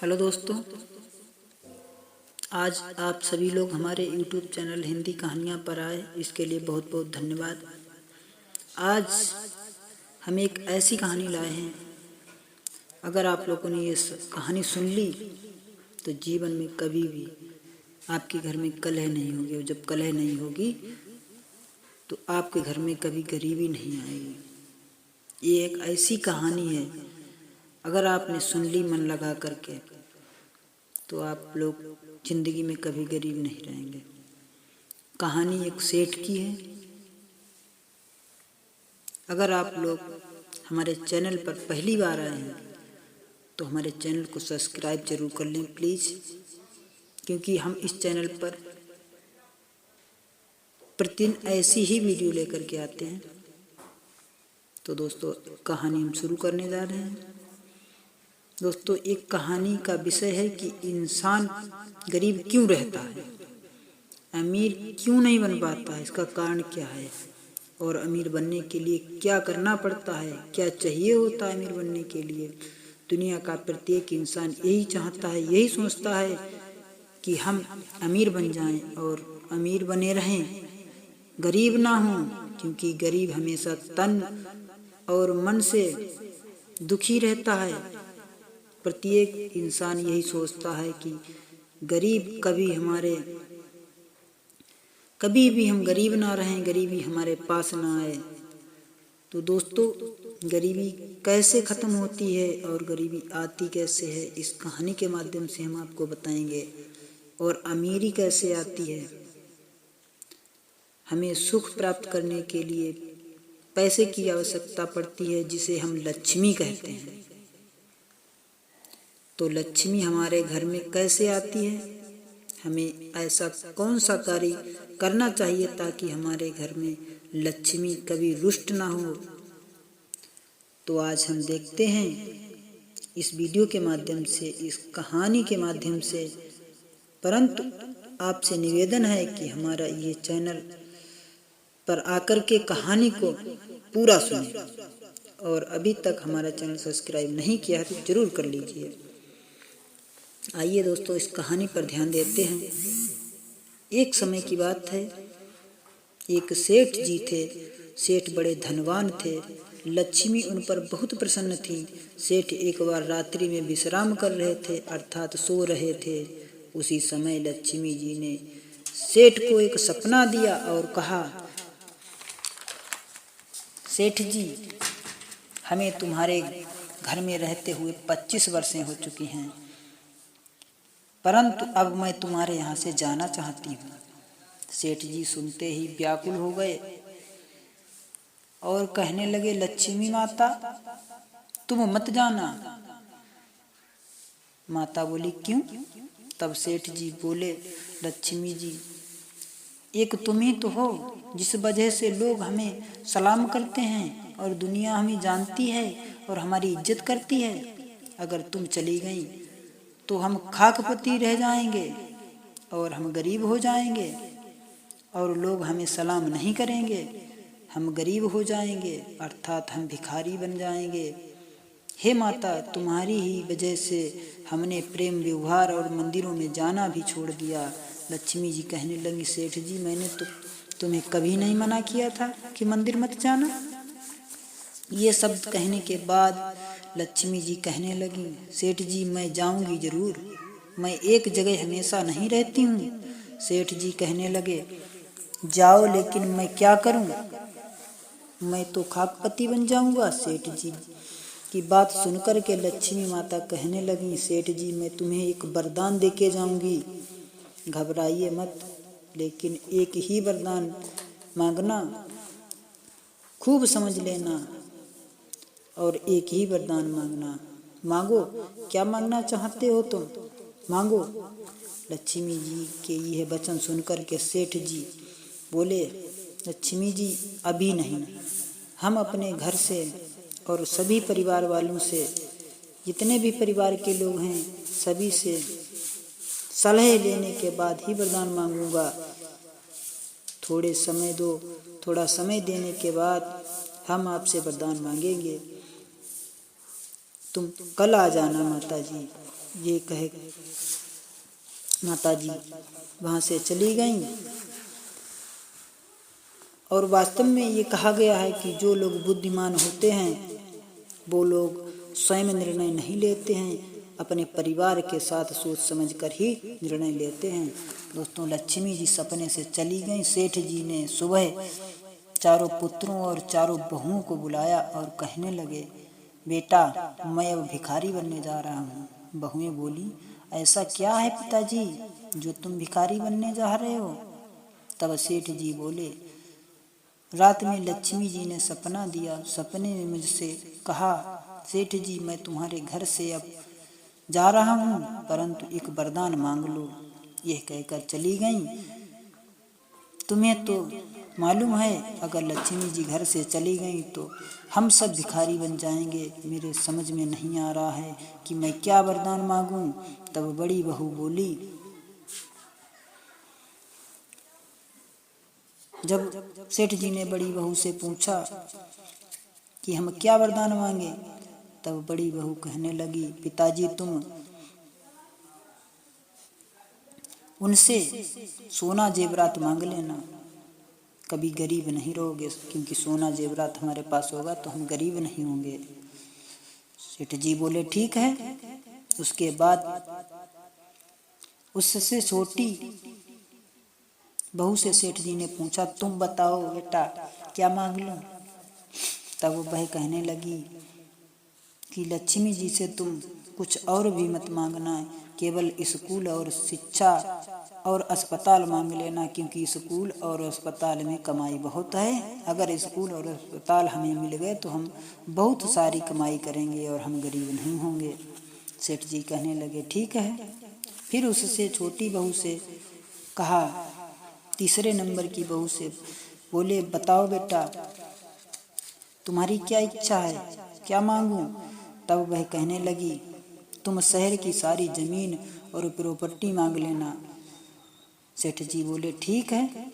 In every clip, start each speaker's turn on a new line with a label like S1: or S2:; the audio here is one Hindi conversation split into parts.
S1: हेलो दोस्तों, आज आप सभी लोग हमारे YouTube चैनल हिंदी कहानियाँ पर आए, इसके लिए बहुत बहुत धन्यवाद। आज हम एक ऐसी कहानी लाए हैं, अगर आप लोगों ने ये कहानी सुन ली तो जीवन में कभी भी आपके घर में कलह नहीं होगी, और जब कलह नहीं होगी तो आपके घर में कभी गरीबी नहीं आएगी। ये एक ऐसी कहानी है, अगर आपने सुन ली मन लगा करके तो आप लोग जिंदगी में कभी गरीब नहीं रहेंगे। कहानी एक सेठ की है। अगर आप लोग हमारे चैनल पर पहली बार आए हैं तो हमारे चैनल को सब्सक्राइब जरूर कर लें प्लीज़, क्योंकि हम इस चैनल पर प्रतिदिन ऐसी ही वीडियो लेकर के आते हैं। तो दोस्तों, कहानी हम शुरू करने जा रहे हैं। दोस्तों, एक कहानी का विषय है कि इंसान गरीब क्यों रहता है, अमीर क्यों नहीं बन पाता है, इसका कारण क्या है, और अमीर बनने के लिए क्या करना पड़ता है, क्या चाहिए होता है अमीर बनने के लिए। दुनिया का प्रत्येक इंसान यही चाहता है, यही सोचता है कि हम अमीर बन जाएं और अमीर बने रहें, गरीब ना हों, क्योंकि गरीब हमेशा तन और मन से दुखी रहता है। प्रत्येक इंसान यही सोचता है कि गरीब कभी भी हम गरीब ना रहें, गरीबी हमारे पास ना आए। तो दोस्तों, गरीबी कैसे ख़त्म होती है और गरीबी आती कैसे है, इस कहानी के माध्यम से हम आपको बताएंगे। और अमीरी कैसे आती है। हमें सुख प्राप्त करने के लिए पैसे की आवश्यकता पड़ती है, जिसे हम लक्ष्मी कहते हैं। तो लक्ष्मी हमारे घर में कैसे आती है, हमें ऐसा कौन सा कार्य करना चाहिए ताकि हमारे घर में लक्ष्मी कभी रुष्ट ना हो। तो आज हम देखते हैं इस वीडियो के माध्यम से, इस कहानी के माध्यम से। परंतु आपसे निवेदन है कि हमारा ये चैनल पर आकर के कहानी को पूरा सुनें, और अभी तक हमारा चैनल सब्सक्राइब नहीं किया है तो जरूर कर लीजिए। आइए दोस्तों, इस कहानी पर ध्यान देते हैं। एक समय की बात है, एक सेठ जी थे। सेठ बड़े धनवान थे। लक्ष्मी उन पर बहुत प्रसन्न थी। सेठ एक बार रात्रि में विश्राम कर रहे थे, अर्थात सो रहे थे। उसी समय लक्ष्मी जी ने सेठ को एक सपना दिया और कहा, सेठ जी, हमें तुम्हारे घर में रहते हुए 25 वर्षें हो चुकी हैं, परंतु अब मैं तुम्हारे यहाँ से जाना चाहती हूँ। सेठ जी सुनते ही व्याकुल हो गए और कहने लगे, लक्ष्मी माता, तुम मत जाना। माता बोली, क्यों? तब सेठ जी बोले, लक्ष्मी जी, एक तुम ही तो हो जिस वजह से लोग हमें सलाम करते हैं और दुनिया हमें जानती है और हमारी इज्जत करती है। अगर तुम चली गई तो हम खाकपति रह जाएंगे और हम गरीब हो जाएंगे और लोग हमें सलाम नहीं करेंगे। हम गरीब हो जाएंगे, अर्थात हम भिखारी बन जाएंगे। हे माता, तुम्हारी ही वजह से हमने प्रेम व्यवहार और मंदिरों में जाना भी छोड़ दिया। लक्ष्मी जी कहने लगी, सेठ जी, मैंने तो तुम्हें कभी नहीं मना किया था कि मंदिर मत जाना। ये शब्द कहने के बाद लक्ष्मी जी कहने लगी, सेठ जी, मैं जाऊंगी जरूर, मैं एक जगह हमेशा नहीं रहती हूँ। सेठ जी कहने लगे, जाओ, लेकिन मैं क्या करूँ? मैं तो खाकपति बन जाऊंगा। सेठ जी की बात सुनकर के लक्ष्मी माता कहने लगी, सेठ जी, मैं तुम्हें एक वरदान देके जाऊंगी, घबराइए मत, लेकिन एक ही वरदान मांगना, खूब समझ लेना, और एक ही वरदान मांगना। मांगो, क्या मांगना चाहते हो तुम? मांगो। लक्ष्मी जी के यह वचन सुनकर के सेठ जी बोले, लक्ष्मी जी, अभी नहीं, हम अपने घर से और सभी परिवार वालों से, जितने भी परिवार के लोग हैं, सभी से सलाह लेने के बाद ही वरदान मांगूंगा। थोड़े समय दो, थोड़ा समय देने के बाद हम आपसे वरदान मांगेंगे। तुम कल आ जाना माता जी। ये कहे माताजी वहाँ से चली गईं। और वास्तव में ये कहा गया है कि जो लोग बुद्धिमान होते हैं वो लोग स्वयं निर्णय नहीं लेते हैं, अपने परिवार के साथ सोच समझ कर ही निर्णय लेते हैं। दोस्तों, लक्ष्मी जी सपने से चली गईं। सेठ जी ने सुबह चारों पुत्रों और चारों बहुओं को बुलाया और कहने लगे, बेटा मैं अब भिखारी बनने जा रहा हूँ। बहुएं बोली, ऐसा क्या है पिताजी जो तुम भिखारी बनने जा रहे हो? तब सेठ जी बोले, रात में लक्ष्मी जी ने सपना दिया। सपने में मुझसे कहा, सेठ जी मैं तुम्हारे घर से अब जा रहा हूँ, परंतु एक वरदान मांग लो। यह कहकर चली गईं। तुम्हें तो मालूम है अगर लक्ष्मी जी घर से चली गईं तो हम सब भिखारी बन जाएंगे। मेरे समझ में नहीं आ रहा है कि मैं क्या वरदान मांगूं। तब बड़ी बहू बोली, जब सेठ जी ने बड़ी बहू से पूछा कि हम क्या वरदान मांगे, तब बड़ी बहू कहने लगी, पिताजी तुम उनसे सोना जेवरात मांग लेना, कभी गरीब नहीं रहोगे, क्योंकि सोना जेवरात हमारे पास होगा तो हम गरीब नहीं होंगे। सेठ जी बोले ठीक है। उसके बाद उससे छोटी बहू से सेठ जी ने पूछा, तुम बताओ बेटा क्या मांग लूं? तब वह कहने लगी कि लक्ष्मी जी से तुम कुछ और भी मत मांगना, केवल स्कूल और शिक्षा और अस्पताल मांग लेना, क्योंकि स्कूल और अस्पताल में कमाई बहुत है। अगर स्कूल और अस्पताल हमें मिल गए तो हम बहुत सारी कमाई करेंगे और हम गरीब नहीं होंगे। सेठ जी कहने लगे ठीक है। फिर उससे छोटी बहू से कहा, तीसरे नंबर की बहू से बोले, बताओ बेटा तुम्हारी क्या इच्छा है, क्या मांगूं? तब वह कहने लगी, तुम शहर की सारी जमीन और प्रॉपर्टी मांग लेना। सेठ जी बोले ठीक है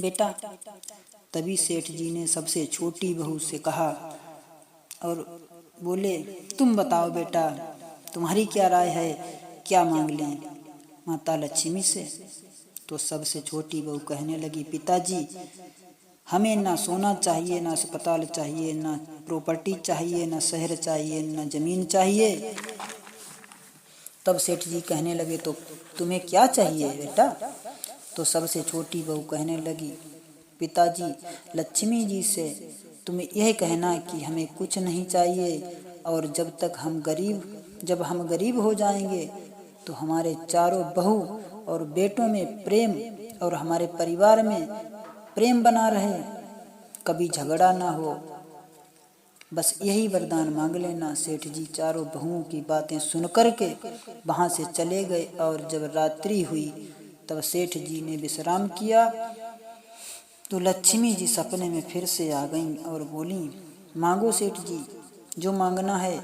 S1: बेटा। तभी सेठ जी ने सबसे छोटी बहू से कहा और बोले, तुम बताओ बेटा तुम्हारी क्या राय है, क्या मांग लें माता लक्ष्मी से? तो सबसे छोटी बहू कहने लगी, पिताजी हमें ना सोना चाहिए, ना अस्पताल चाहिए, ना प्रॉपर्टी चाहिए, ना शहर चाहिए, ना जमीन चाहिए। तब सेठ जी कहने लगे, तो तुम्हें क्या चाहिए बेटा? तो सबसे छोटी बहू कहने लगी, पिताजी लक्ष्मी जी से तुम्हें यह कहना कि हमें कुछ नहीं चाहिए, और जब हम गरीब हो जाएंगे तो हमारे चारों बहू और बेटों में प्रेम और हमारे परिवार में प्रेम बना रहे, कभी झगड़ा ना हो, बस यही वरदान मांग लेना। सेठ जी चारों बहुओं की बातें सुनकर के वहां से चले गए। और जब रात्रि हुई तब सेठ जी ने विश्राम किया तो लक्ष्मी जी सपने में फिर से आ गईं और बोली, मांगो सेठ जी, जो मांगना है।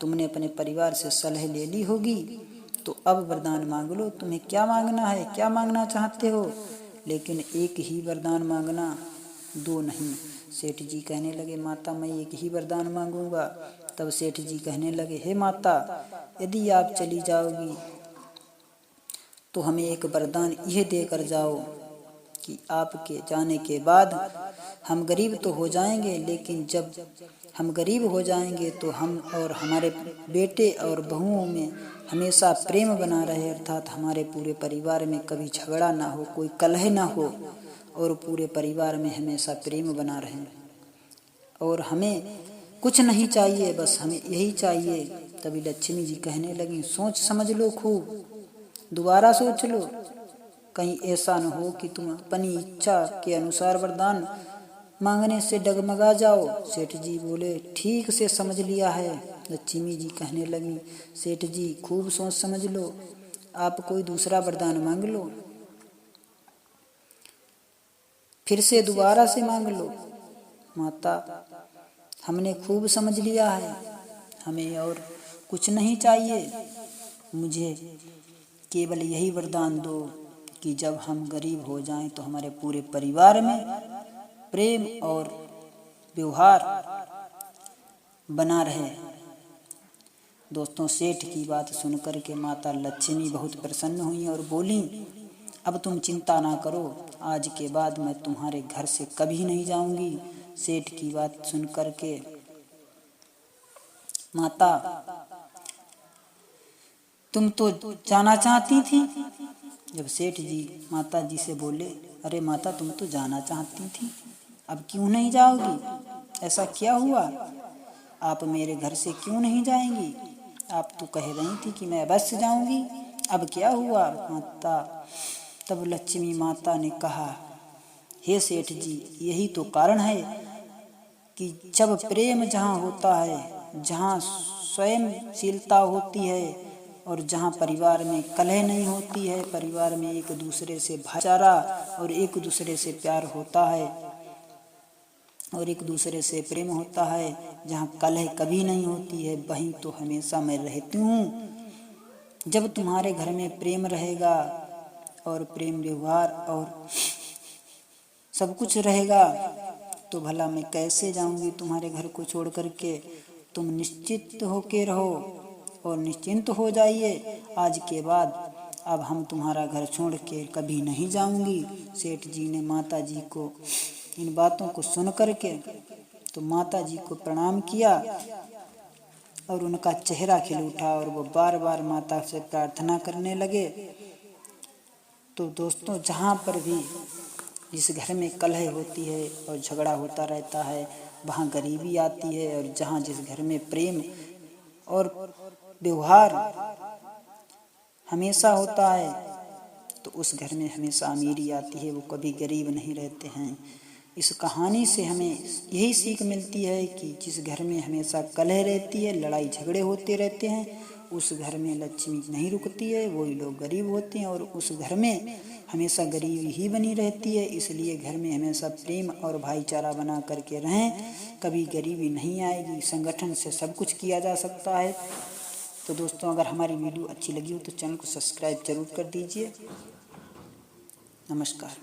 S1: तुमने अपने परिवार से सलाह ले ली होगी, तो अब वरदान मांग लो। तुम्हें क्या मांगना है, क्या मांगना चाहते हो? लेकिन एक ही वरदान मांगना, दो नहीं। सेठ जी कहने लगे, माता मैं एक ही वरदान मांगूंगा। तब सेठ जी कहने लगे, हे माता, यदि आप चली जाओगी तो हमें एक वरदान यह देकर जाओ कि आपके जाने के बाद हम गरीब तो हो जाएंगे, लेकिन जब हम गरीब हो जाएंगे तो हम और हमारे बेटे और बहुओं में हमेशा प्रेम बना रहे, अर्थात हमारे पूरे परिवार में कभी झगड़ा ना हो, कोई कलह ना हो, और पूरे परिवार में हमेशा प्रेम बना रहे। और हमें कुछ नहीं चाहिए, बस हमें यही चाहिए। तभी लक्ष्मी जी कहने लगी, सोच समझ लो, खूब दोबारा सोच लो, कहीं ऐसा न हो कि तुम अपनी इच्छा के अनुसार वरदान मांगने से डगमगा जाओ। सेठ जी बोले, ठीक से समझ लिया है। लक्ष्मी जी कहने लगी, सेठ जी खूब सोच समझ लो, आप कोई दूसरा वरदान मांग लो, फिर से दोबारा से मांग लो। माता हमने खूब समझ लिया है, हमें और कुछ नहीं चाहिए, मुझे केवल यही वरदान दो कि जब हम गरीब हो जाएं तो हमारे पूरे परिवार में प्रेम और व्यवहार बना रहे। दोस्तों, सेठ की बात सुनकर के माता लक्ष्मी बहुत प्रसन्न हुई और बोली, अब तुम चिंता ना करो, आज के बाद मैं तुम्हारे घर से कभी नहीं जाऊंगी। सेठ की बात सुनकर के माता, तुम तो जाना चाहती थी। जब सेठ जी माता जी से बोले, अरे माता, तुम तो जाना चाहती थी, अब क्यों नहीं जाओगी? ऐसा क्या हुआ? आप मेरे घर से क्यों नहीं जाएंगी? आप तो कह रही थी कि मैं अवश्य जाऊंगी, अब क्या हुआ माता? तब लक्ष्मी माता ने कहा, हे सेठ जी, यही तो कारण है कि जब प्रेम जहाँ होता है, जहाँ स्वयंशीलता होती है और जहाँ परिवार में कलह नहीं होती है, परिवार में एक दूसरे से भाईचारा और एक दूसरे से प्यार होता है और एक दूसरे से प्रेम होता है, जहाँ कलह कभी नहीं होती है, वहीं तो हमेशा मैं रहती हूँ। जब तुम्हारे घर में प्रेम रहेगा और प्रेम व्यवहार और सब कुछ रहेगा तो भला मैं कैसे जाऊंगी तुम्हारे घर को छोड़ करके? तुम निश्चित होके रहो और निश्चिंत हो जाइए, आज के बाद अब हम तुम्हारा घर छोड़ के कभी नहीं जाऊंगी। सेठ जी ने माता जी को इन बातों को सुन करके तो माता जी को प्रणाम किया और उनका चेहरा खिल उठा और वो बार बार माता से प्रार्थना करने लगे। तो दोस्तों, जहाँ पर भी जिस घर में कलह होती है और झगड़ा होता रहता है, वहाँ गरीबी आती है, और जहाँ जिस घर में प्रेम और व्यवहार हमेशा होता है तो उस घर में हमेशा अमीरी आती है, वो कभी गरीब नहीं रहते हैं। इस कहानी से हमें यही सीख मिलती है कि जिस घर में हमेशा कलह रहती है, लड़ाई झगड़े होते रहते हैं, उस घर में लक्ष्मी नहीं रुकती है, वही लोग गरीब होते हैं और उस घर में हमेशा गरीबी ही बनी रहती है। इसलिए घर में हमेशा प्रेम और भाईचारा बना करके रहें, कभी गरीबी नहीं आएगी। संगठन से सब कुछ किया जा सकता है। तो दोस्तों, अगर हमारी वीडियो अच्छी लगी हो तो चैनल को सब्सक्राइब जरूर कर दीजिए। नमस्कार।